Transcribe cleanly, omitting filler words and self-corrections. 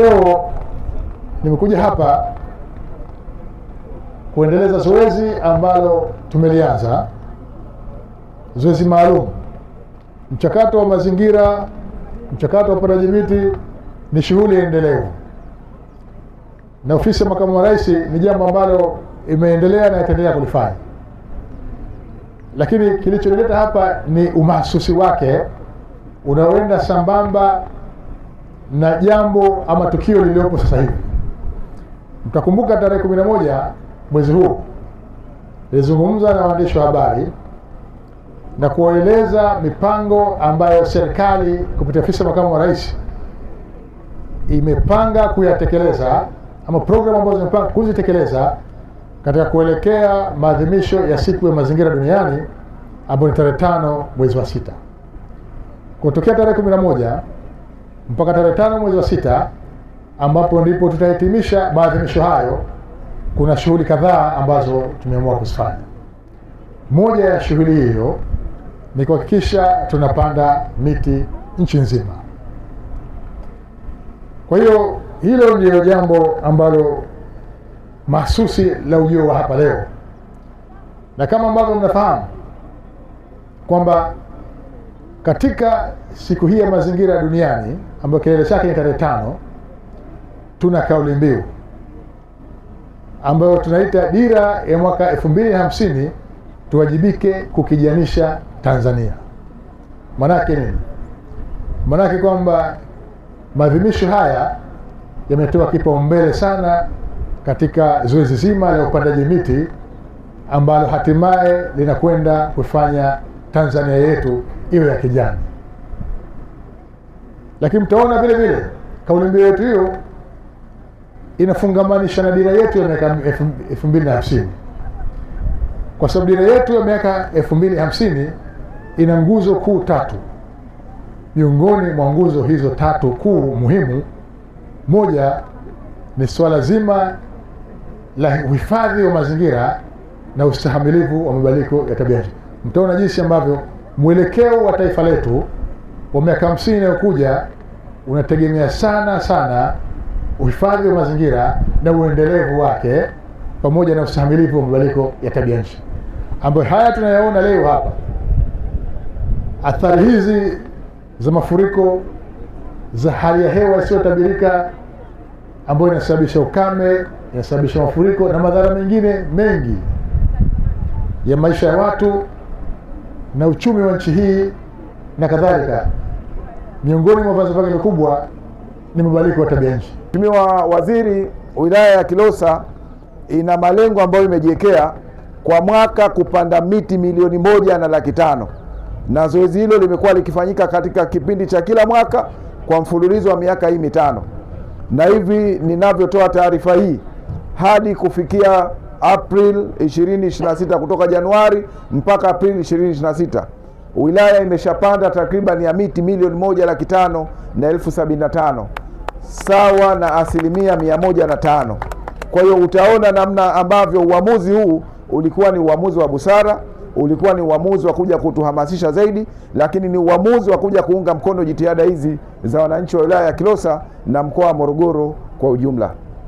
Leo nimekuja hapa kuendeleza zoezi ambalo tumelianza, zoezi maalum. Mchakato wa mazingira, mchakato wa upandaji miti ni shughuli endelevu, na ofisi ya makamu wa rais ni jambo ambalo imeendelea na itaendelea kulifanya, lakini kilicholeta hapa ni umahsusi wake unaoenda sambamba na jambo ama tukio lililopo sasa hivi. Mtakumbuka tarehe 11 mwezi huu nilizungumza na waandishi wa habari na kueleza mipango ambayo serikali kupitia ofisi ya makamu wa rais imepanga kuyatekeleza, ama programu ambazo zimepanga kuzitekeleza katika kuelekea maadhimisho ya siku ya mazingira duniani ambayo ni tarehe 5 mwezi wa 6. Kutokea tarehe 11 mpaka tarehe 5 mwezi wa 6 ambapo ndipo tutahitimisha maadhimisho hayo, kuna shughuli kadhaa ambazo tumeamua kuzifanya. Moja ya shughuli hiyo ni kuhakikisha tunapanda miti nchi nzima. Kwa hiyo hilo ndio jambo ambalo mahsusi la ujio wa hapa leo, na kama ambavyo mnafahamu kwamba katika siku hii ya mazingira duniani ambayo kilele chake ni tarehe 5, tuna kauli mbiu ambayo tunaita dira ya mwaka 2050, tuwajibike kukijanisha Tanzania. Manake nini? Manake kwamba maadhimisho haya yametoa kipaumbele sana katika zoezi zima la upandaji miti ambalo hatimaye linakwenda kufanya Tanzania yetu iwe ya kijani. Lakini mtaona vile vile kauli mbiu yetu hiyo inafungamanisha na dira yetu ya miaka 2050, kwa sababu dira yetu ya miaka 2050 ina nguzo kuu 3. Miongoni mwa nguzo hizo 3 kuu muhimu, moja ni swala zima la uhifadhi wa mazingira na ustahimilivu wa mabadiliko ya tabia nchi. Mtaona jinsi ambavyo mwelekeo wa taifa letu wa miaka 50 inayokuja unategemea sana uhifadhi wa mazingira na uendelevu wake pamoja na ustahimilivu wa mabadiliko ya tabia nchi, ambayo haya tunayaona leo hapa. Athari hizi za mafuriko, za hali ya hewa isiyotabirika ambayo inasababisha ukame, inasababisha mafuriko na madhara mengine mengi ya maisha ya watu na uchumi wa nchi hii na kadhalika, miongoni mwa vyanzo vyake vikubwa ni mabadiliko ya tabia nchi. Mheshimiwa Waziri, wilaya ya Kilosa ina malengo ambayo imejiwekea kwa mwaka kupanda miti 1,500,000, na zoezi hilo limekuwa likifanyika katika kipindi cha kila mwaka kwa mfululizo wa miaka hii 5, na hivi ninavyotoa taarifa hii hadi kufikia April 2026, kutoka Januari mpaka April 2026, wilaya imeshapanda takriban ya miti 1,500,075, sawa na 105%. Kwa hiyo utaona namna ambavyo uamuzi huu ulikuwa ni uamuzi wa busara, ulikuwa ni uamuzi wa kuja kutuhamasisha zaidi, lakini ni uamuzi wa kuja kuunga mkono jitihada hizi za wananchi wa wilaya ya Kilosa na mkoa wa Morogoro kwa ujumla.